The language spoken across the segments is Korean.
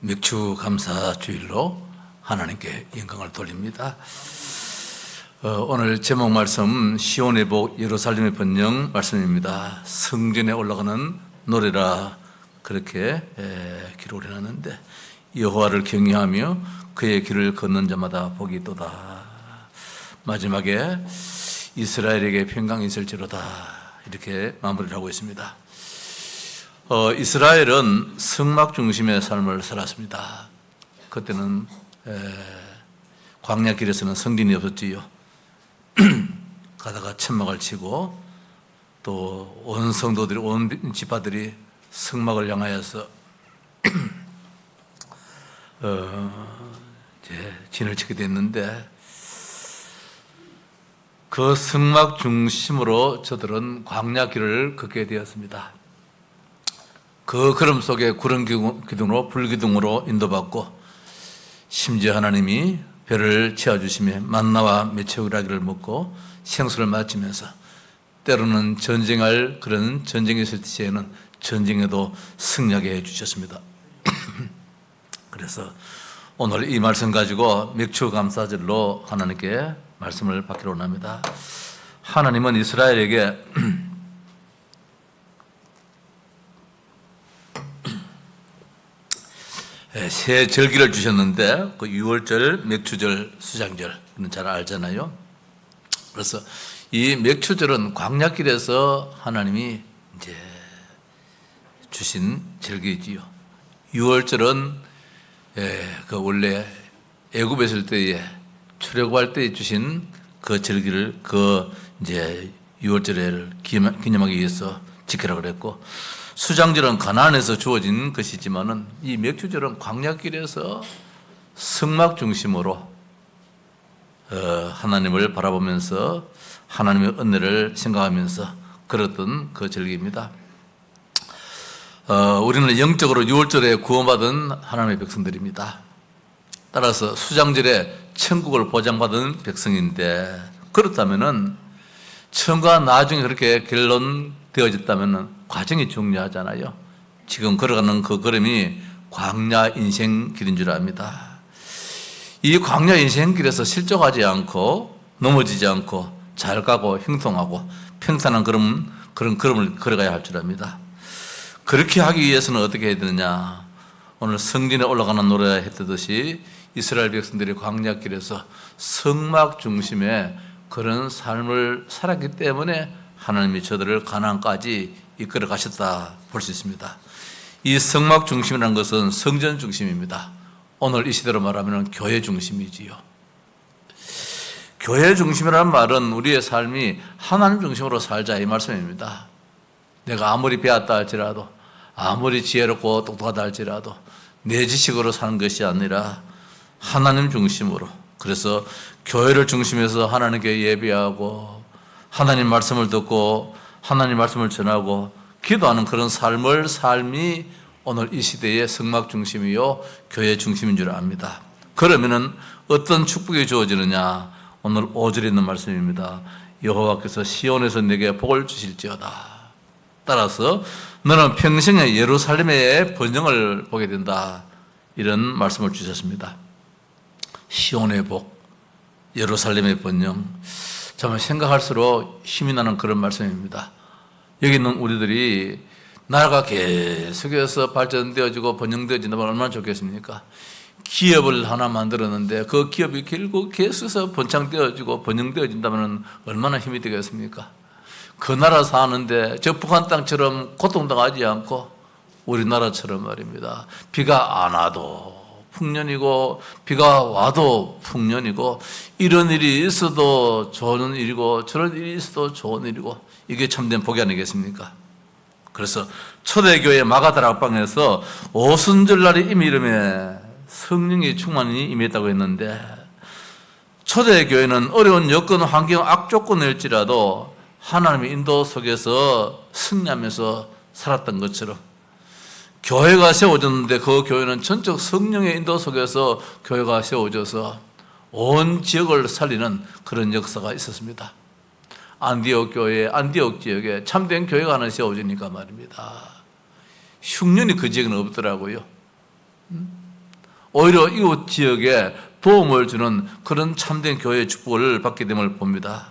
맥주 감사 주일로 하나님께 영광을 돌립니다. 오늘 제목 말씀 시온의 복 예루살렘의 번영 말씀입니다. 성전에 올라가는 노래라 그렇게 기록을 해놨는데, 여호와를 경외하며 그의 길을 걷는 자마다 복이 있도다. 마지막에 이스라엘에게 평강이 있을지로다 이렇게 마무리를 하고 있습니다. 이스라엘은 성막 중심의 삶을 살았습니다. 그때는 광야길에서는 성전이 없었지요. 가다가 천막을 치고 또 온 성도들이, 온 지파들이 성막을 향하여서 이제 진을 치게 됐는데, 그 성막 중심으로 저들은 광야길을 걷게 되었습니다. 그 걸음 속에 구름 기둥으로 불기둥으로 인도받고, 심지어 하나님이 배를 채워주시며 만나와 메추라기를 먹고 생수를 마시면서, 때로는 전쟁할 그런 전쟁이 있을 시에는 전쟁에도 승리하게 해주셨습니다. 그래서 오늘 이 말씀 가지고 맥주 감사절로 하나님께 말씀을 받기로 합니다. 하나님은 이스라엘에게 새 절기를 주셨는데, 그 유월절, 맥주절, 수장절, 이는 잘 알잖아요. 그래서 이 맥주절은 광야길에서 하나님이 이제 주신 절기지요. 유월절은 그 원래 애굽에 있을 때에 출애굽할 때 주신 그 절기를 그 이제 유월절을 기념하기 위해서 지키라 그랬고, 수장절은 가나안에서 주어진 것이지만은 이 맥주절은 광야길에서 성막 중심으로 하나님을 바라보면서 하나님의 은혜를 생각하면서 걸었던 그 절기입니다. 우리는 영적으로 유월절에 구원받은 하나님의 백성들입니다. 따라서 수장절에 천국을 보장받은 백성인데, 그렇다면은 천국과 나중에 그렇게 결론되어졌다면은 과정이 중요하잖아요. 지금 걸어가는 그 걸음이 광야 인생길인 줄 압니다. 이 광야 인생길에서 실족하지 않고 넘어지지 않고 잘 가고 형통하고 평탄한 그런 걸음을 걸어가야 할 줄 압니다. 그렇게 하기 위해서는 어떻게 해야 되느냐? 오늘 성전에 올라가는 노래 했듯이 이스라엘 백성들이 광야길에서 성막 중심의 그런 삶을 살았기 때문에 하나님이 저들을 가나안까지 이끌어 가셨다 볼 수 있습니다. 이 성막 중심이라는 것은 성전 중심입니다. 오늘 이 시대로 말하면 교회 중심이지요. 교회 중심이라는 말은 우리의 삶이 하나님 중심으로 살자 이 말씀입니다. 내가 아무리 배웠다 할지라도, 아무리 지혜롭고 똑똑하다 할지라도 내 지식으로 사는 것이 아니라 하나님 중심으로, 그래서 교회를 중심해서 하나님께 예배하고 하나님 말씀을 듣고 하나님 말씀을 전하고 기도하는 그런 삶이 오늘 이 시대의 성막 중심이요 교회 중심인 줄 압니다. 그러면은 어떤 축복이 주어지느냐? 오늘 5절에 있는 말씀입니다. 여호와께서 시온에서 내게 복을 주실지어다. 따라서 너는 평생에 예루살렘의 번영을 보게 된다. 이런 말씀을 주셨습니다. 시온의 복, 예루살렘의 번영. 정말 생각할수록 힘이 나는 그런 말씀입니다. 여기 있는 우리들이 나라가 계속해서 발전되어지고 번영되어진다면 얼마나 좋겠습니까? 기업을 하나 만들었는데 그 기업이 결국 계속해서 번창되어지고 번영되어진다면 얼마나 힘이 되겠습니까? 그 나라 사는데 저 북한 땅처럼 고통당하지 않고 우리나라처럼 말입니다. 비가 안 와도 풍년이고 비가 와도 풍년이고, 이런 일이 있어도 좋은 일이고 저런 일이 있어도 좋은 일이고, 이게 참된 복이 아니겠습니까? 그래서 초대교회 마가다락방에서 오순절날이 이미 이름에 성령의 충만이 임했다고 했는데, 초대교회는 어려운 여건, 환경, 악조건일지라도 하나님의 인도 속에서 승리하면서 살았던 것처럼 교회가 세워졌는데, 그 교회는 전적 성령의 인도 속에서 교회가 세워져서 온 지역을 살리는 그런 역사가 있었습니다. 안디옥 교회, 안디옥 지역에 참된 교회가 하나 세워지니까 말입니다. 흉년이 그 지역은 없더라고요. 오히려 이웃 지역에 도움을 주는 그런 참된 교회의 축복을 받게 됨을 봅니다.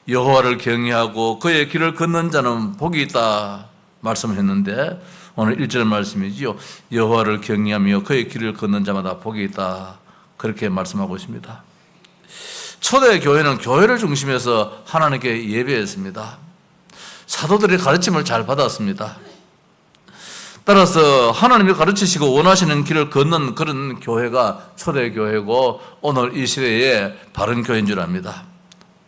여호와를 경외하고 그의 길을 걷는 자는 복이 있다 말씀을 했는데 오늘 1절 말씀이지요. 여호와를 경외하며 그의 길을 걷는 자마다 복이 있다 그렇게 말씀하고 있습니다. 초대 교회는 교회를 중심해서 하나님께 예배했습니다. 사도들의 가르침을 잘 받았습니다. 따라서 하나님이 가르치시고 원하시는 길을 걷는 그런 교회가 초대 교회고 오늘 이 시대의 바른 교회인 줄 압니다.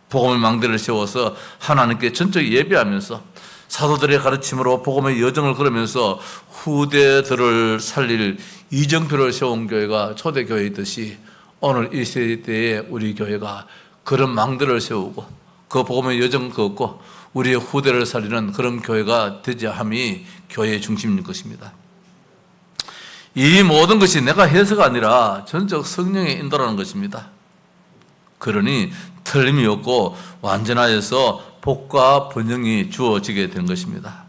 복음의 망대를 세워서 하나님께 전적 예배하면서 사도들의 가르침으로 복음의 여정을 걸으면서 후대들을 살릴 이정표를 세운 교회가 초대 교회이듯이 오늘 이 시대에 우리 교회가 그런 망대를 세우고 그 복음의 여정 걷고 우리의 후대를 살리는 그런 교회가 되자 함이 교회의 중심인 것입니다. 이 모든 것이 내가 해서가 아니라 전적 성령의 인도라는 것입니다. 그러니 틀림이 없고 완전하여서 복과 번영이 주어지게 된 것입니다.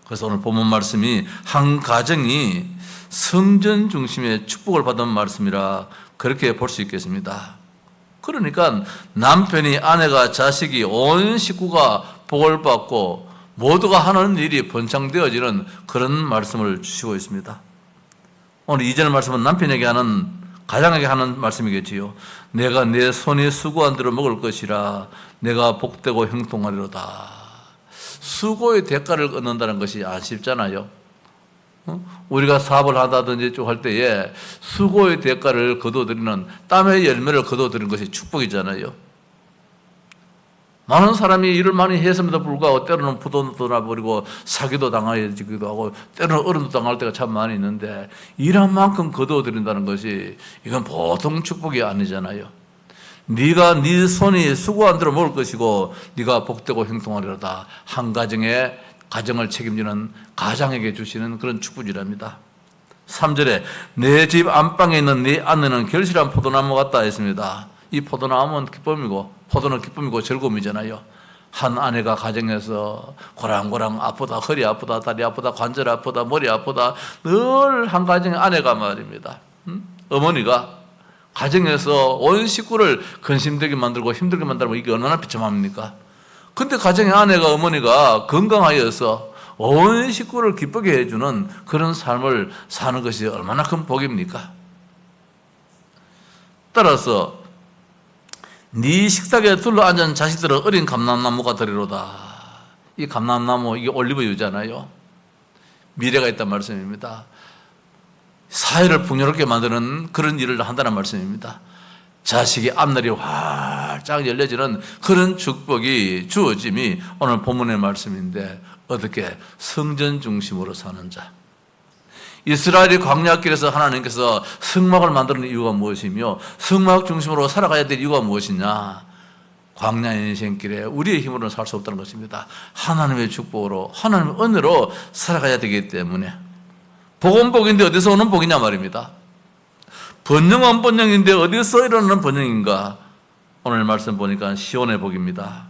그래서 오늘 본문 말씀이 한 가정이 성전 중심의 축복을 받은 말씀이라 그렇게 볼 수 있겠습니다. 그러니까 남편이, 아내가, 자식이, 온 식구가 복을 받고 모두가 하는 일이 번창되어지는 그런 말씀을 주시고 있습니다. 오늘 2절 말씀은 남편에게 하는, 가장에게 하는 말씀이겠지요. 내가 내 손이 수고한 대로 먹을 것이라 내가 복되고 형통하리로다. 수고의 대가를 얻는다는 것이 안 쉽잖아요. 우리가 사업을 한다든지 쭉 할 때에 수고의 대가를 거둬들이는, 땀의 열매를 거둬들이는 것이 축복이잖아요. 많은 사람이 일을 많이 했음에도 불구하고 때로는 부도도 나버리고 사기도 당하기도 하고 때로는 어려움도 당할 때가 참 많이 있는데 일한 만큼 거둬들인다는 것이 이건 보통 축복이 아니잖아요. 네가 네 손이 수고한 대로 먹을 것이고 네가 복되고 형통하리로다. 한 가정의 가정을 책임지는 가장에게 주시는 그런 축복이랍니다. 3절에 내 집 안방에 있는 네 아내는 결실한 포도나무 같다 했습니다. 이 포도나무는 기쁨이고 포도는 기쁨이고 즐거움이잖아요. 한 아내가 가정에서 고랑고랑 아프다, 허리 아프다, 다리 아프다, 관절 아프다, 머리 아프다, 늘 한 가정의 아내가 말입니다. 어머니가 가정에서 온 식구를 근심되게 만들고 힘들게 만들면 이게 얼마나 비참합니까? 근데 가정의 아내가, 어머니가 건강하여서 온 식구를 기쁘게 해주는 그런 삶을 사는 것이 얼마나 큰 복입니까? 따라서 네 식탁에 둘러앉은 자식들은 어린 감람나무가 되리로다. 이 감람나무, 이게 올리브유잖아요. 미래가 있단 말씀입니다. 사회를 풍요롭게 만드는 그런 일을 한다는 말씀입니다. 자식이 앞날이 활짝 열려지는 그런 축복이 주어짐이 오늘 본문의 말씀인데 어떻게 성전 중심으로 사는 자. 이스라엘이 광야길에서 하나님께서 성막을 만드는 이유가 무엇이며 성막 중심으로 살아가야 될 이유가 무엇이냐. 광야 인생길에 우리의 힘으로는 살 수 없다는 것입니다. 하나님의 축복으로, 하나님의 은혜로 살아가야 되기 때문에. 복은 복인데 어디서 오는 복이냐 말입니다. 번영은 번영인데 어디서 일어나는 번영인가. 오늘 말씀 보니까 시온의 복입니다.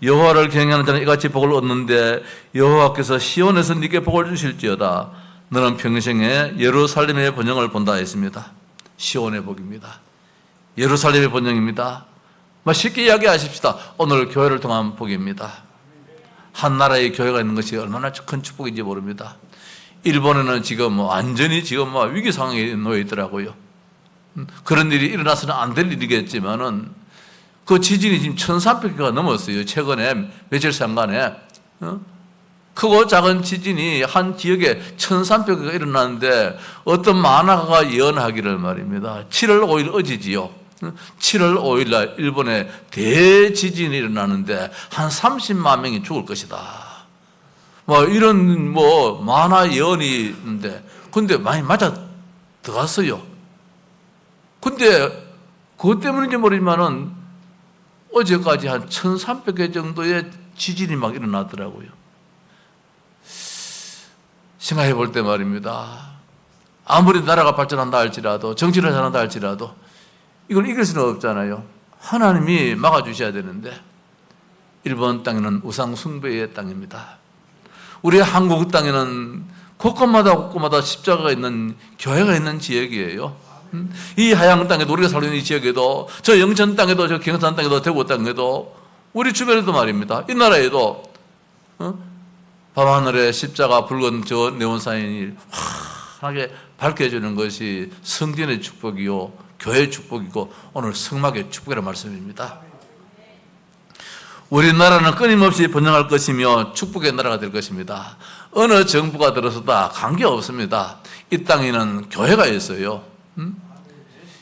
여호와를 경외하는 자는 이같이 복을 얻는데 여호와께서 시온에서 네게 복을 주실지어다. 너는 평생에 예루살렘의 번영을 본다 했습니다. 시온의 복입니다. 예루살렘의 번영입니다. 쉽게 이야기하십시다. 오늘 교회를 통한 복입니다. 한 나라의 교회가 있는 것이 얼마나 큰 축복인지 모릅니다. 일본에는 지금 완전히 지금 위기 상황에 놓여 있더라고요. 그런 일이 일어나서는 안 될 일이겠지만은 그 지진이 지금 1300개가 넘었어요. 최근에 며칠 상간에. 크고 작은 지진이 한 지역에 1300개가 일어났는데 어떤 만화가가 예언하기를 말입니다. 7월 5일 어제지요. 7월 5일 날 일본에 대지진이 일어나는데 한 30만 명이 죽을 것이다. 이런 만화 예언이 있는데 근데 많이 맞아 들어갔어요. 근데 그것 때문인지 모르지만은 어제까지 한 1300개 정도의 지진이 막 일어나더라고요. 생각해 볼 때 말입니다. 아무리 나라가 발전한다 할지라도 정치를 잘한다 할지라도 이걸 이길 수는 없잖아요. 하나님이 막아주셔야 되는데 일본 땅에는 우상 숭배의 땅입니다. 우리 한국 땅에는 곳곳마다 십자가가 있는 교회가 있는 지역이에요. 이 하양 땅에도, 우리가 살고 있는 이 지역에도, 저 영천 땅에도, 저 경산 땅에도, 대구 땅에도, 우리 주변에도 말입니다. 이 나라에도 밤하늘에 십자가 붉은 저 네온사인이 환하게 밝혀주는 것이 성전의 축복이요, 교회의 축복이고, 오늘 성막의 축복이라는 말씀입니다. 우리나라는 끊임없이 번영할 것이며 축복의 나라가 될 것입니다. 어느 정부가 들어서다 관계없습니다. 이 땅에는 교회가 있어요.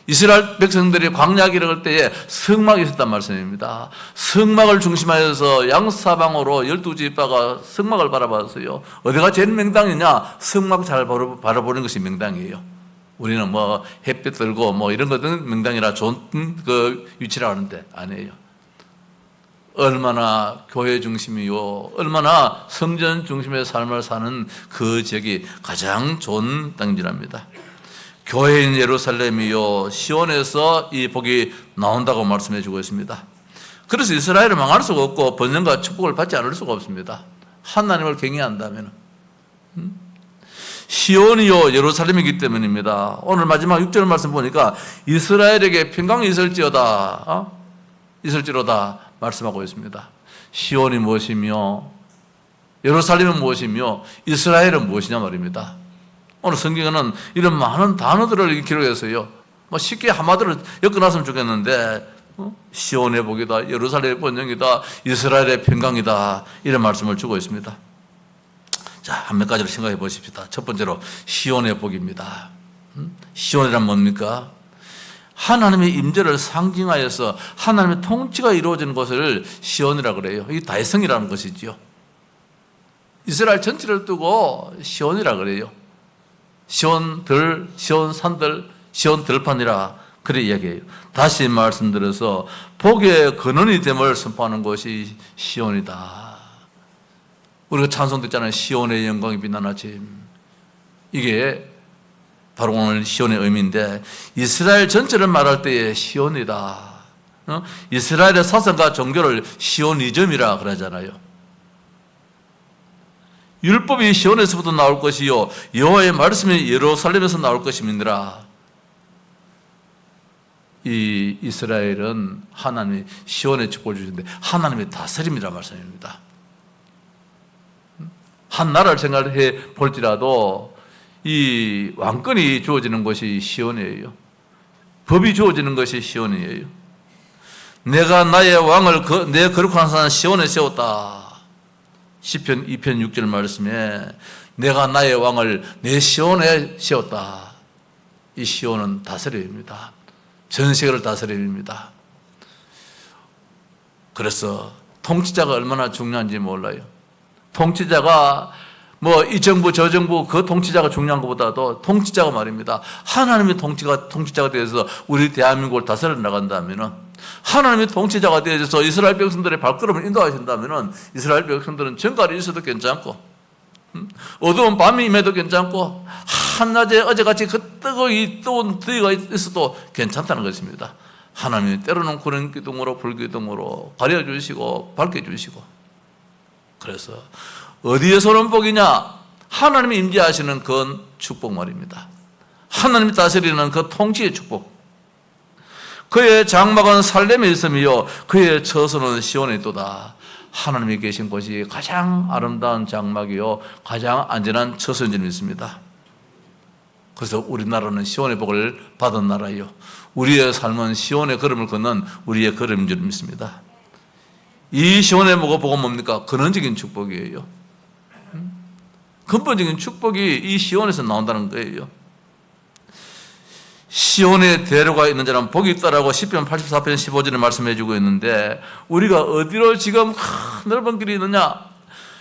이스라엘 백성들이 광야 기록할 때에 성막이 있었단 말씀입니다. 성막을 중심하여서 양사방으로 12지파가 성막을 바라봤어요. 어디가 제일 명당이냐? 성막 잘 바라보는 것이 명당이에요. 우리는 뭐 햇빛 들고 뭐 이런 것들은 명당이라 좋은 그 위치라 하는데 아니에요. 얼마나 교회 중심이요, 얼마나 성전 중심의 삶을 사는 그 지역이 가장 좋은 땅이랍니다. 교회인 예루살렘이요, 시온에서 이 복이 나온다고 말씀해 주고 있습니다. 그래서 이스라엘은 망할 수가 없고 번영과 축복을 받지 않을 수가 없습니다. 하나님을 경외한다면. 시온이요, 예루살렘이기 때문입니다. 오늘 마지막 6절 말씀 보니까 이스라엘에게 평강이 있을지로다 말씀하고 있습니다. 시온이 무엇이며 예루살렘은 무엇이며 이스라엘은 무엇이냐 말입니다. 오늘 성경에는 이런 많은 단어들을 기록했어요. 뭐 쉽게 한마디로 엮어놨으면 좋겠는데 시온의 복이다, 예루살렘의 번영이다, 이스라엘의 평강이다, 이런 말씀을 주고 있습니다. 자, 한 몇 가지를 생각해 보십시다. 첫 번째로 시온의 복입니다. 시온이란 뭡니까? 하나님의 임재를 상징하여서 하나님의 통치가 이루어지는 곳을 시온이라고 그래요. 이게 다윗성이라는 것이지요. 이스라엘 전체를 두고 시온이라고 그래요. 시온들, 시온산들, 시온들판이라 그래 이야기해요. 다시 말씀드려서 복의 근원이 됨을 선포하는 것이 시온이다. 우리가 찬송도 있잖아요. 시온의 영광이 빛나는 아침. 이게 바로 오늘 시온의 의미인데, 이스라엘 전체를 말할 때에 시온이다. 이스라엘의 사상과 종교를 시오니즘이라 그러잖아요. 율법이 시온에서부터 나올 것이요, 여호와의 말씀이 예루살렘에서 나올 것임이니라. 이 이스라엘은 하나님이 시온의 축복을 주시는데 하나님의 다스림이라 말씀입니다. 한 나라를 생각해 볼지라도 이 왕권이 주어지는 것이 시온이에요. 법이 주어지는 것이 시온이에요. 내가 나의 왕을 내 거룩한 산 시온에 세웠다. 시편 2편 6절 말씀에 내가 나의 왕을 내 시온에 세웠다. 이 시온은 다스림입니다. 전 세계를 다스림입니다. 그래서 통치자가 얼마나 중요한지 몰라요. 통치자가 뭐 이 정부 저 정부 그 통치자가 중요한 것보다도 통치자가 말입니다. 하나님의 통치자가 되어서 우리 대한민국을 다스려 나간다면은, 하나님의 통치자가 되어서 이스라엘 백성들의 발걸음을 인도하신다면은 이스라엘 백성들은 정갈이 있어도 괜찮고, 어두운 밤이 임해도 괜찮고, 한낮에 어제같이 그 뜨거운 더위가 있어도 괜찮다는 것입니다. 하나님이 때로는 구름 기둥으로 불기둥으로 가려주시고 밝혀주시고, 그래서 어디에서는 복이냐? 하나님이 임재하시는 그 축복 말입니다. 하나님이 다스리는 그 통치의 축복. 그의 장막은 살렘에 있으며 그의 처소는 시온에 있도다. 하나님이 계신 곳이 가장 아름다운 장막이요, 가장 안전한 처소인 줄 믿습니다. 그래서 우리나라는 시온의 복을 받은 나라요, 우리의 삶은 시온의 걸음을 걷는 우리의 걸음인 줄 믿습니다. 이 시온의 복은 뭡니까? 근원적인 축복이에요. 근본적인 축복이 이 시온에서 나온다는 거예요. 시온에 대로가 있는 자는 복이 있다라고 시편 84편 15절에 말씀해 주고 있는데, 우리가 어디로 지금 넓은 길이 있느냐?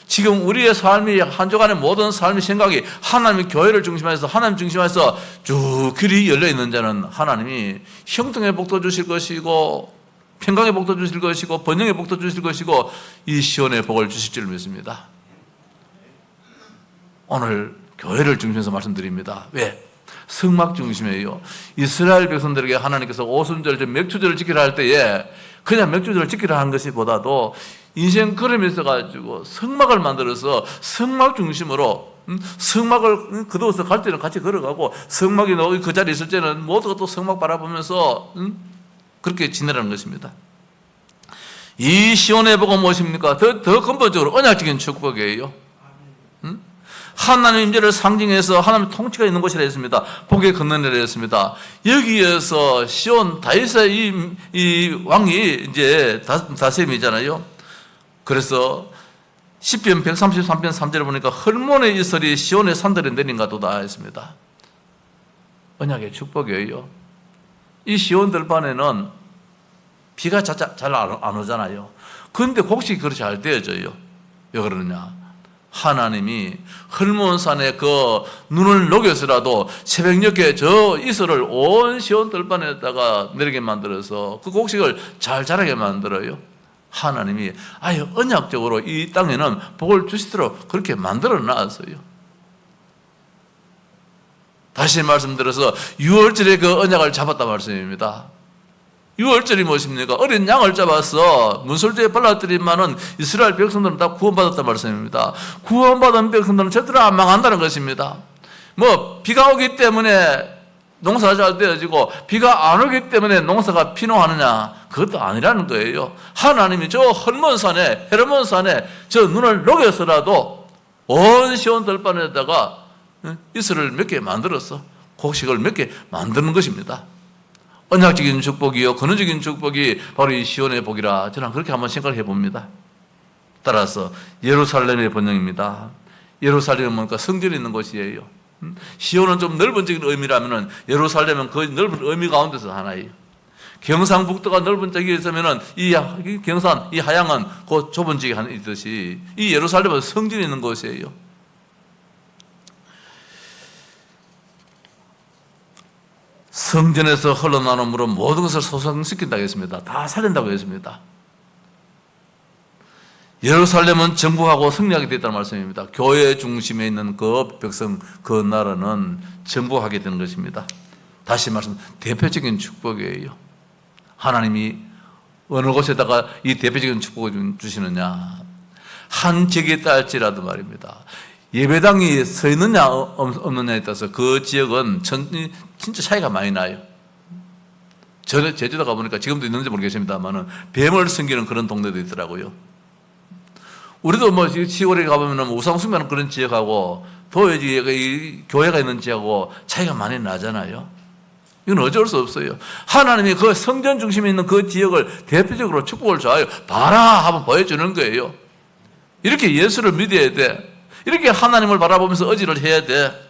지금 우리의 삶이, 한 주간의 모든 삶의 생각이 하나님의 교회를 중심해서, 하나님 중심해서 쭉 길이 열려 있는 자는 하나님이 형통의 복도 주실 것이고, 평강의 복도 주실 것이고, 번영의 복도 주실 것이고, 이 시온의 복을 주실 줄 믿습니다. 오늘 교회를 중심해서 말씀드립니다. 왜? 성막 중심이에요. 이스라엘 백성들에게 하나님께서 오순절, 맥주절을 지키라 할 때에 그냥 맥주절을 지키라 하는 것이 보다도 인생 걸음에 있어가지고 성막을 만들어서 성막 중심으로 성막을 거두어서 갈 때는 같이 걸어가고 성막이 그 자리에 있을 때는 모두가 또 성막 바라보면서 그렇게 지내라는 것입니다. 이 시온의 복은 무엇입니까? 더 근본적으로 언약적인 축복이에요. 하나님 임재를 상징해서 하나님의 통치가 있는 곳이라 했습니다. 복의 근원이라 했습니다. 여기에서 시온 다윗의 이 왕이 이제 다셈이잖아요. 그래서 시편 133편 3절에 보니까 헐몬의 이슬이 시온의 산들에 내린가도다 했습니다. 언약의 축복이에요. 이 시온 들판에는 비가 잘 안 오잖아요. 그런데 곡식이 그렇게 잘 되어져요. 왜 그러냐? 하나님이 헐몬산에 그 눈을 녹여서라도 새벽녘에 저 이슬을 온 시온 들판에다가 내리게 만들어서 그 곡식을 잘 자라게 만들어요. 하나님이 아예 언약적으로 이 땅에는 복을 주시도록 그렇게 만들어 놨어요. 다시 말씀드려서 유월절에 그 언약을 잡았단 말씀입니다. 유월절이 무엇입니까? 어린 양을 잡아서 문설주에 발라드리면은 이스라엘 백성들은 다 구원받았단 말씀입니다. 구원받은 백성들은 절대로 안 망한다는 것입니다. 비가 오기 때문에 농사가 잘 되어지고 비가 안 오기 때문에 농사가 피노하느냐? 그것도 아니라는 거예요. 하나님이 저 헐몬산에 헤르몬산에 저 눈을 녹여서라도 온 시온 들판에다가 이슬을 몇 개 만들어서 곡식을 몇 개 만드는 것입니다. 언약적인 축복이요 근원적인 축복이 바로 이 시온의 복이라 저는 그렇게 한번 생각해 봅니다. 따라서 예루살렘의 번영입니다. 예루살렘은 뭔가 성전이 있는 곳이에요. 시온은 좀 넓은적인 의미라면은 예루살렘은 그 넓은 의미 가운데서 하나예요. 경상북도가 넓은 쪽에 있으면은 이 경산, 이 하양은 그 좁은 지역에 하나 있듯이 이 예루살렘은 성전이 있는 곳이에요. 성전에서 흘러나오는 물은 모든 것을 소성시킨다고 했습니다. 다 살린다고 했습니다. 예루살렘은 정복하고 승리하게 됐다는 말씀입니다. 교회 중심에 있는 그 백성, 그 나라는 정복하게 되는 것입니다. 다시 말씀, 대표적인 축복이에요. 하나님이 어느 곳에다가 이 대표적인 축복을 주시느냐? 한 지역에 딸지라도 말입니다. 예배당이 서 있느냐 없느냐에 따라서 그 지역은 진짜 차이가 많이 나요. 저는 제주도 가보니까 지금도 있는지 모르겠습니다만은 뱀을 섬기는 그런 동네도 있더라고요. 우리도 시골에 가보면 우상 숭배하는 그런 지역하고 이 교회가 있는 지역하고 차이가 많이 나잖아요. 이건 어쩔 수 없어요. 하나님이 그 성전 중심에 있는 그 지역을 대표적으로 축복을 줘요. 봐라 하면 보여주는 거예요. 이렇게 예수를 믿어야 돼. 이렇게 하나님을 바라보면서 의지를 해야 돼.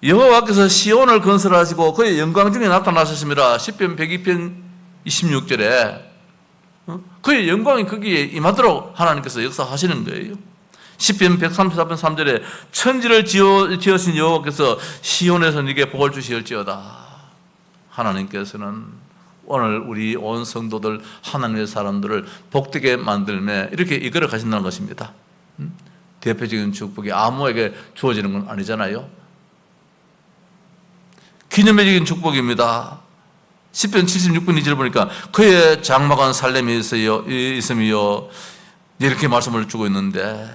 여호와께서 시온을 건설하시고 그의 영광 중에 나타나셨습니다. 시편 102편 26절에 그의 영광이 거기에 임하도록 하나님께서 역사하시는 거예요. 시편 134편 3절에 천지를 지으신 여호와께서 시온에서 네게 복을 주시을지어다. 하나님께서는 오늘 우리 온 성도들 하나님의 사람들을 복되게 만들며 이렇게 이끌어 가신다는 것입니다. 대표적인 축복이 아무에게 주어지는 건 아니잖아요. 기념회적인 축복입니다. 시편 76편 2절 보니까 그의 장막은 살렘이 있으며 이렇게 말씀을 주고 있는데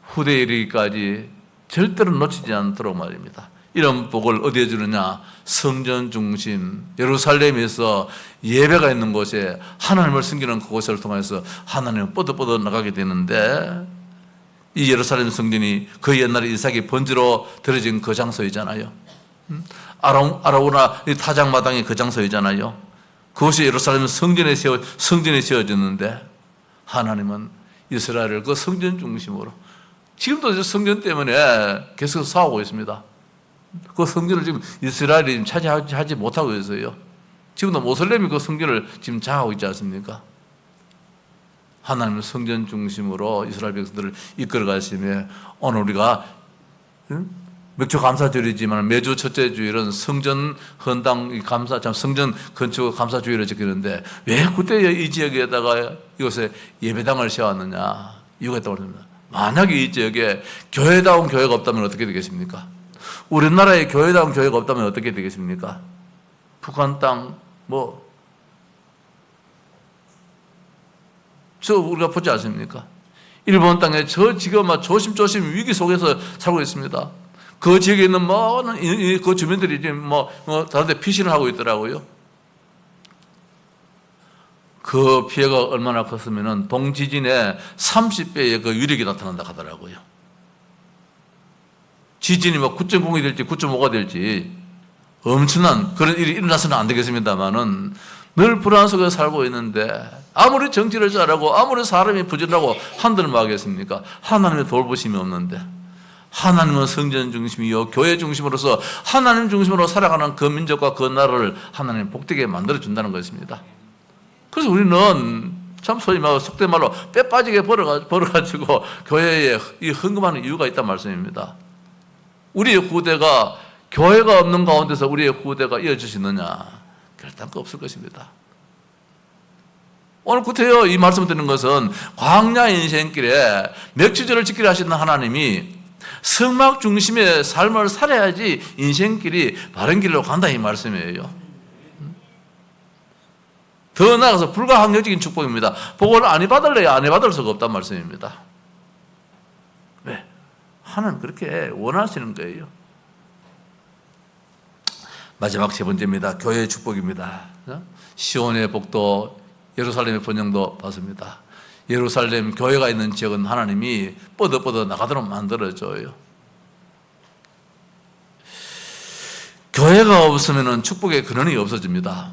후대에 이르기까지 절대로 놓치지 않도록 말입니다. 이런 복을 어디에 주느냐? 성전 중심 예루살렘에서 예배가 있는 곳에 하나님을 섬기는 그곳을 통해서 하나님은 뻗어 나가게 되는데 이 예루살렘 성전이 그 옛날에 이삭이 번지로 들어진 그 장소이잖아요. 아라우나 타작마당이 그 장소이잖아요. 그것이 예루살렘 성전에 세워졌는데 하나님은 이스라엘을 그 성전 중심으로 지금도 성전 때문에 계속 싸우고 있습니다. 그 성전을 지금 이스라엘이 차지하지 못하고 있어요. 지금도 모슬렘이 그 성전을 지금 장하고 있지 않습니까? 하나님은 성전 중심으로 이스라엘 백성들을 이끌어 가시며 오늘 우리가 맥주 감사주일이지만 매주 첫째 주일은 성전 헌당 감사, 성전 건축 감사주일을 지키는데 왜 그때 이 지역에다가 이곳에 예배당을 세웠느냐? 이유가 있다고 합니다. 만약에 이 지역에 교회다운 교회가 없다면 어떻게 되겠습니까? 우리나라에 교회다운 교회가 없다면 어떻게 되겠습니까? 북한 땅, 우리가 보지 않습니까? 일본 땅에 저 지금 막 조심조심 위기 속에서 살고 있습니다. 그 지역에 있는 많은 그 주민들이 지금 다른 데 피신을 하고 있더라고요. 그 피해가 얼마나 컸으면은 동지진의 30배의 그 위력이 나타난다 하더라고요. 지진이 9.0이 될지 9.5가 될지 엄청난 그런 일이 일어나서는 안 되겠습니다만은 늘 불안 속에 살고 있는데 아무리 정치를 잘하고 아무리 사람이 부지런하고 한들 뭐 하겠습니까? 하나님의 돌보심이 없는데 하나님은 성전 중심이요 교회 중심으로서 하나님 중심으로 살아가는 그 민족과 그 나라를 하나님 복되게 만들어준다는 것입니다. 그래서 우리는 참 소위 말하고 속된 말로 빼 빠지게 벌어가지고 교회에 이 헌금하는 이유가 있단 말씀입니다. 우리의 후대가 교회가 없는 가운데서 우리의 후대가 이어질 수 있느냐? 결단코 없을 것입니다. 오늘 구태여 이 말씀을 드리는 것은 광야 인생길에 맥주절을 지키려 하시는 하나님이 성막 중심의 삶을 살아야지 인생길이 바른 길로 간다 이 말씀이에요. 더 나아가서 불가항력적인 축복입니다. 복을 안 받을래야 안 받을 수가 없단 말씀입니다. 왜? 하나님 그렇게 원하시는 거예요. 마지막 세 번째입니다. 교회의 축복입니다. 시온의 복도 예루살렘의 번영도 받습니다. 예루살렘 교회가 있는 지역은 하나님이 뻗어 나가도록 만들어줘요. 교회가 없으면 축복의 근원이 없어집니다.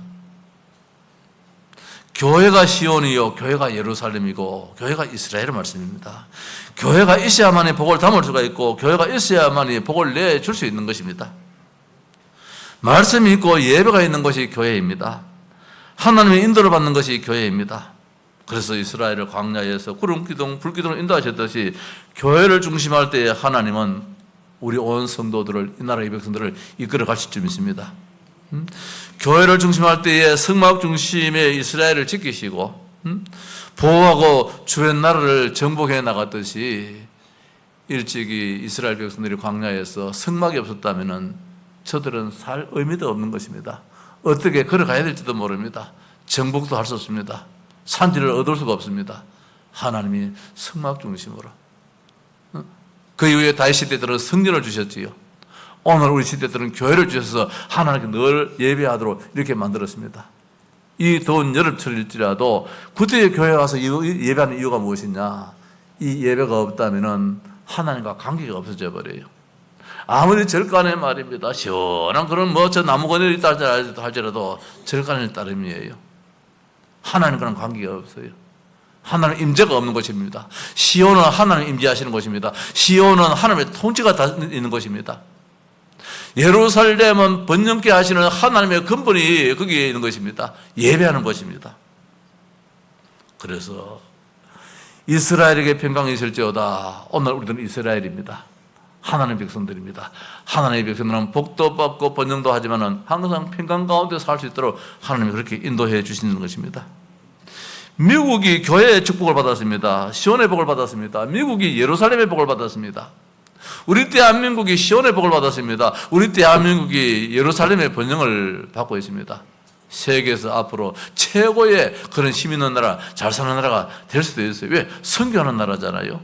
교회가 시온이요 교회가 예루살렘이고 교회가 이스라엘의 말씀입니다. 교회가 있어야만이 복을 담을 수가 있고 교회가 있어야만이 복을 내줄 수 있는 것입니다. 말씀이 있고 예배가 있는 것이 교회입니다. 하나님의 인도를 받는 것이 교회입니다. 그래서 이스라엘을 광야에서 구름기둥, 불기둥을 인도하셨듯이 교회를 중심할 때에 하나님은 우리 온 성도들을 이 나라의 백성들을 이끌어 가실 줄 믿습니다. 교회를 중심할 때에 성막 중심의 이스라엘을 지키시고 보호하고 주의 나라를 정복해 나갔듯이 일찍이 이스라엘 백성들이 광야에서 성막이 없었다면은 저들은 살 의미도 없는 것입니다. 어떻게 걸어가야 될지도 모릅니다. 정복도 할 수 없습니다. 산지를 얻을 수가 없습니다. 하나님이 성막 중심으로. 그 이후에 다윗 시대들은 성전을 주셨지요. 오늘 우리 시대들은 교회를 주셔서 하나님께 늘 예배하도록 이렇게 만들었습니다. 이 더운 여름철일지라도 그때의 교회에 와서 예배하는 이유가 무엇이냐? 이 예배가 없다면 하나님과 관계가 없어져 버려요. 아무리 절간의 말입니다. 시원한 그런 저 나무 그늘이 있다 할지라도 절간의 따름이에요. 하나님과는 관계가 없어요. 하나님 임재가 없는 것입니다. 시온은 하나님 임재하시는 것입니다. 시온은 하나님의 통치가 다 있는 것입니다. 예루살렘은 번영케 하시는 하나님의 근본이 거기에 있는 것입니다. 예배하는 것입니다. 그래서 이스라엘에게 평강이 있을지어다. 오늘 우리들은 이스라엘입니다. 하나님의 백성들입니다. 하나님의 백성들은 복도 받고 번영도 하지만 항상 평강 가운데 살 수 있도록 하나님이 그렇게 인도해 주시는 것입니다. 미국이 교회의 축복을 받았습니다. 시온의 복을 받았습니다. 미국이 예루살렘의 복을 받았습니다. 우리 대한민국이 시온의 복을 받았습니다. 우리 대한민국이 예루살렘의 번영을 받고 있습니다. 세계에서 앞으로 최고의 그런 힘 있는 나라, 잘 사는 나라가 될 수도 있어요. 왜? 선교하는 나라잖아요.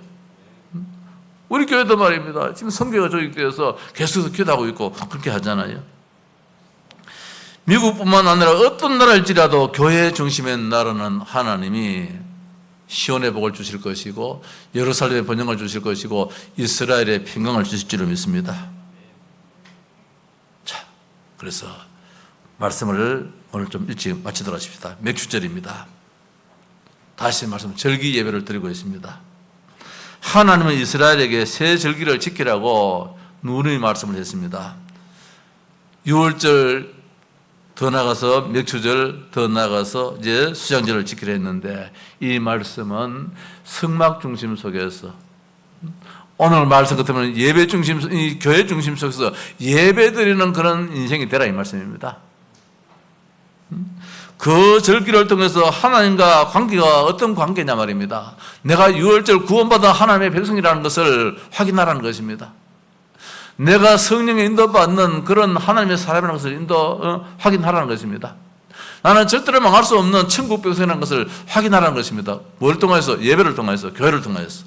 우리 교회도 말입니다. 지금 선교가 조직되어서 계속해서 기도하고 있고 그렇게 하잖아요. 미국뿐만 아니라 어떤 나라일지라도 교회 중심의 나라는 하나님이 시온의 복을 주실 것이고 예루살렘의 번영을 주실 것이고 이스라엘의 평강을 주실 줄로 믿습니다. 자, 그래서 말씀을 오늘 좀 일찍 마치도록 하십시다. 맥주절입니다. 다시 말씀 절기 예배를 드리고 있습니다. 하나님은 이스라엘에게 새 절기를 지키라고 누누이 말씀을 했습니다. 6월절 더 나가서 맥주절 더 나가서 이제 수장절을 지키려 했는데 이 말씀은 성막 중심 속에서 오늘 말씀 같으면 예배 중심, 이 교회 중심 속에서 예배 드리는 그런 인생이 되라 이 말씀입니다. 그 절기를 통해서 하나님과 관계가 어떤 관계냐 말입니다. 내가 6월절 구원받아 하나님의 백성이라는 것을 확인하라는 것입니다. 내가 성령의 인도받는 그런 하나님의 사람이라는 것을 확인하라는 것입니다. 나는 절대로 망할 수 없는 천국 백성이라는 것을 확인하라는 것입니다. 뭘 통해서? 예배를 통해서, 교회를 통해서.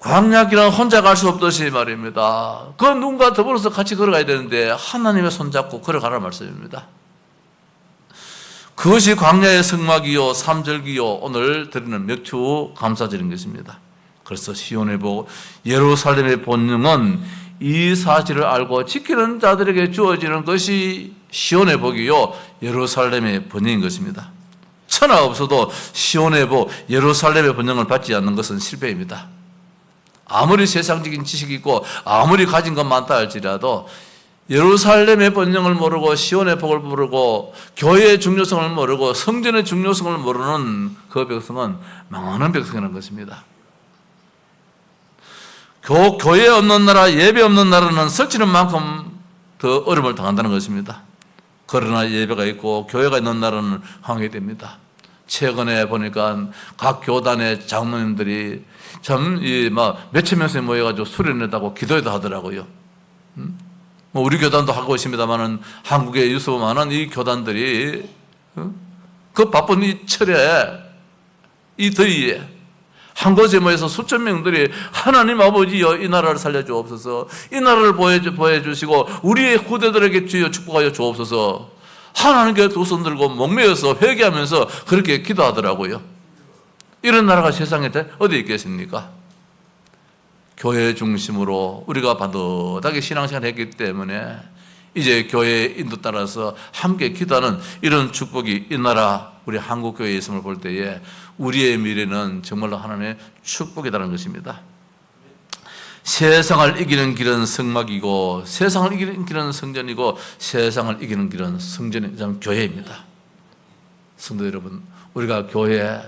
광야길은 혼자 갈 수 없듯이 말입니다. 그 누군가 더불어서 같이 걸어가야 되는데 하나님의 손잡고 걸어가라는 말씀입니다. 그것이 광야의 성막이요 삼절기요 오늘 드리는 맥주 감사드린 것입니다. 그래서 시온의 복 예루살렘의 본능은 이 사실을 알고 지키는 자들에게 주어지는 것이 시온의 복이요 예루살렘의 번영인 것입니다. 천하 없어도 시온의 복 예루살렘의 번영을 받지 않는 것은 실패입니다. 아무리 세상적인 지식이 있고 아무리 가진 것 많다 할지라도 예루살렘의 번영을 모르고 시온의 복을 모르고 교회의 중요성을 모르고 성전의 중요성을 모르는 그 백성은 망하는 백성이라는 것입니다. 교회 없는 나라, 예배 없는 나라는 설치는 만큼 더 어려움을 당한다는 것입니다. 그러나 예배가 있고 교회가 있는 나라는 황해 됩니다. 최근에 보니까 각 교단의 장로님들이 참 몇천 명씩 모여가지고 수련했다고 기도회도 하더라고요. 우리 교단도 하고 있습니다만은 한국에 유수 많은 이 교단들이 그 바쁜 이 철에 이 더위에 한 곳에 모여서 수천 명들이 하나님 아버지여 이 나라를 살려주옵소서, 이 나라를 보여주시고 우리의 후대들에게 주여 축복하여 주옵소서, 하나님께 두 손 들고 목매어서 회개하면서 그렇게 기도하더라고요. 이런 나라가 세상에 어디 있겠습니까? 교회 중심으로 우리가 반듯하게 신앙생활을 했기 때문에 이제 교회의 인도 따라서 함께 기도하는 이런 축복이 이 나라 우리 한국교회에 있음을 볼 때에 우리의 미래는 정말로 하나님의 축복이라는 것입니다. 세상을 이기는 길은 성막이고 세상을 이기는 길은 성전이고 세상을 이기는 길은 교회입니다. 성도 여러분, 우리가 교회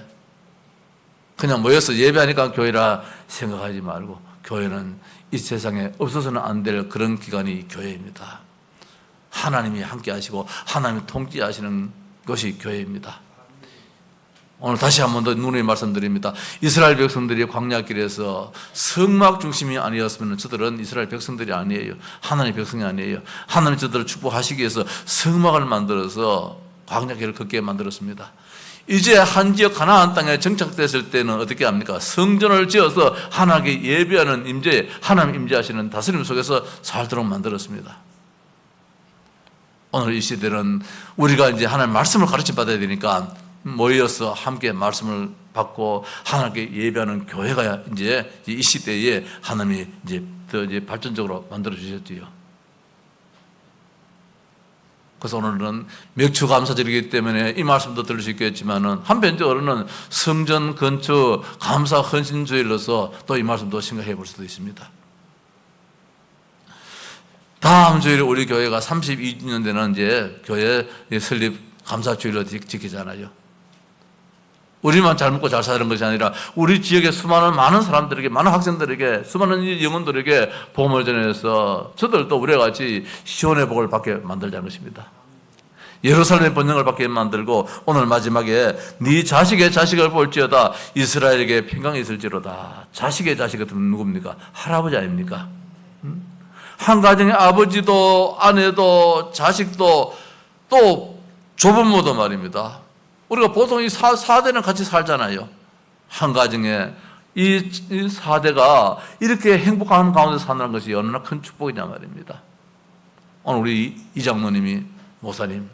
그냥 모여서 예배하니까 교회라 생각하지 말고 교회는 이 세상에 없어서는 안 될 그런 기관이 교회입니다. 하나님이 함께 하시고 하나님이 통치하시는 것이 교회입니다. 오늘 다시 한 번 더 누누이 말씀드립니다. 이스라엘 백성들이 광야길에서 성막 중심이 아니었으면 저들은 이스라엘 백성들이 아니에요. 하나님의 백성이 아니에요. 하나님 저들을 축복하시기 위해서 성막을 만들어서 광야길을 걷게 만들었습니다. 이제 한 지역 가나안 땅에 정착됐을 때는 어떻게 합니까? 성전을 지어서 하나님께 예배하는 임재, 하나님 임재하시는 다스림 속에서 살도록 만들었습니다. 오늘 이 시대는 우리가 이제 하나님 말씀을 가르쳐 받아야 되니까 모여서 함께 말씀을 받고 하나님께 예배하는 교회가 이제 이 시대에 하나님이 이제 더 이제 발전적으로 만들어 주셨지요. 그래서 오늘은 맥주 감사절이기 때문에 이 말씀도 들을 수 있겠지만은 한편적으로는 성전 건축 감사 헌신주일로서 또 이 말씀도 생각해 볼 수도 있습니다. 다음 주일에 우리 교회가 32주년 되는 이제 교회 설립 감사주일로 지키잖아요. 우리만 잘 먹고 잘 사는 것이 아니라 우리 지역의 수많은 많은 사람들에게, 많은 학생들에게, 수많은 영혼들에게 복음을 전해서 저들도 우리와 같이 시온의 복을 받게 만들자는 것입니다. 예루살렘의 번영을 받게 만들고 오늘 마지막에 네 자식의 자식을 볼지어다 이스라엘에게 평강이 있을지로다. 자식의 자식은 누굽니까? 할아버지 아닙니까? 한 가정의 아버지도 아내도 자식도 또 조부모도 말입니다. 우리가 보통 이 4대는 같이 살잖아요. 한 가정에 이 4대가 이렇게 행복한 가운데 사는 것이 얼마나 큰 축복이냐 말입니다. 오늘 우리 이 장로님이 목사님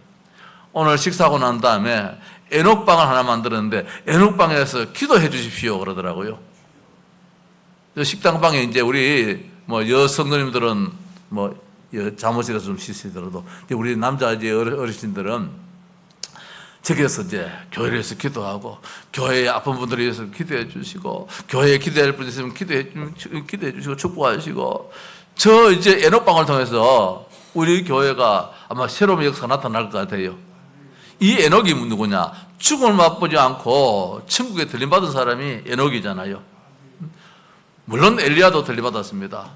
오늘 식사하고 난 다음에 에녹방을 하나 만들었는데 에녹방에서 기도해 주십시오 그러더라고요. 식당방에 이제 우리 여성도님들은 잠옷이라서 좀 씻으더라도 우리 남자 이제 어르신들은 저기에서 이제 교회에서 기도하고 교회에 아픈 분들을 위해서 기도해 주시고 교회에 기도할 분 있으면 기도해 주시고 축복하시고 저 이제 에녹방을 통해서 우리 교회가 아마 새로운 역사가 나타날 것 같아요. 이 에녹이 누구냐? 죽음을 맛보지 않고 천국에 들림받은 사람이 에녹이잖아요. 물론 엘리야도 들림받았습니다.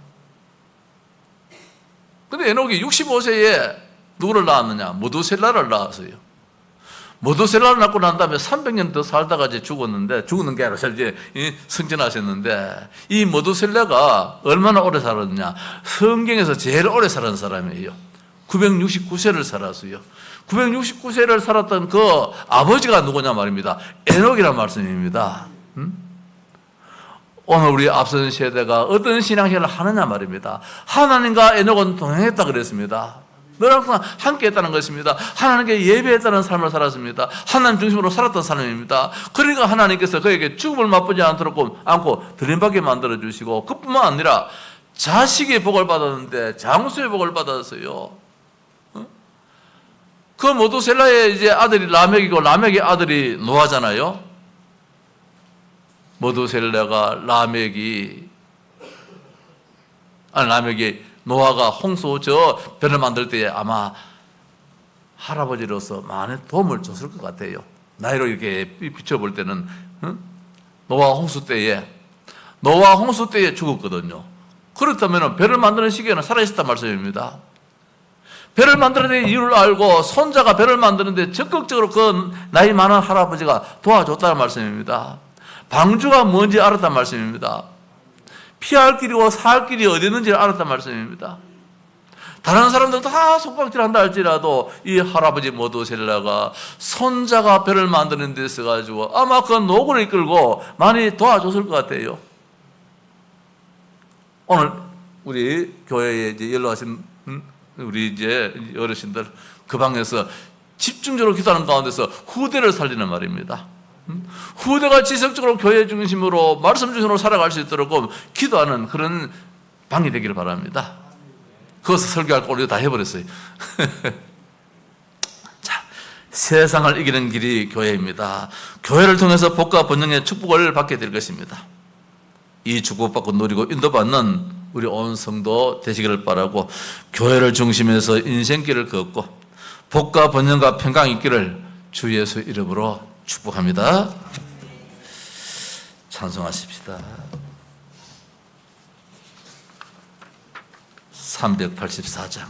근데 에녹이 65세에 누구를 낳았느냐? 모두셀라를 낳았어요. 모두셀라를 낳고 난 다음에 300년 더 살다가 이제 죽었는 게 아니라 이제 승진하셨는데 이 모두셀라가 얼마나 오래 살았느냐? 성경에서 제일 오래 살은 사람이에요. 969세를 살았어요. 969세를 살았던 그 아버지가 누구냐 말입니다. 에녹이란 말씀입니다. 오늘 우리 앞선 세대가 어떤 신앙생활을 하느냐 말입니다. 하나님과 에녹은 동행했다 그랬습니다. 늘 항상 함께 했다는 것입니다. 하나님께 예배했다는 삶을 살았습니다. 하나님 중심으로 살았던 사람입니다. 그러니까 하나님께서 그에게 죽음을 맛보지 않고 들림받게 만들어주시고, 그뿐만 아니라 자식의 복을 받았는데 장수의 복을 받았어요. 그 모두셀라의 이제 아들이 라멕이고, 라멕의 아들이 노아잖아요. 모두셀라가 라멕이 노아가 홍수 배를 만들 때에 아마 할아버지로서 많은 도움을 줬을 것 같아요. 나이로 이렇게 비춰볼 때는. 노아 홍수 때에 죽었거든요. 그렇다면 배를 만드는 시기에는 살아있었단 말씀입니다. 배를 만드는 이유를 알고 손자가 배를 만드는데 적극적으로 그 나이 많은 할아버지가 도와줬다는 말씀입니다. 방주가 뭔지 알았단 말씀입니다. 피할 길이고 살 길이 어디 있는지 알았단 말씀입니다. 다른 사람들 다 손가락질한다 할지라도 이 할아버지 모두셀라가 손자가 배를 만드는 데 있어가지고 아마 그 노고를 이끌고 많이 도와줬을 것 같아요. 오늘 우리 교회에 이제 연락하신 우리 이제 어르신들 그 방에서 집중적으로 기도하는 가운데서 후대를 살리는 말입니다. 후대가 지속적으로 교회 중심으로 말씀 중심으로 살아갈 수 있도록 기도하는 그런 방이 되기를 바랍니다. 그것을 설교할 걸 우리가 다 해버렸어요. 자, 세상을 이기는 길이 교회입니다. 교회를 통해서 복과 번영의 축복을 받게 될 것입니다. 이 축복받고 누리고 인도받는 우리 온 성도 되시기를 바라고, 교회를 중심해서 인생길을 걷고 복과 번영과 평강이 있기를 주 예수 이름으로 축복합니다. 찬송하십시다. 384장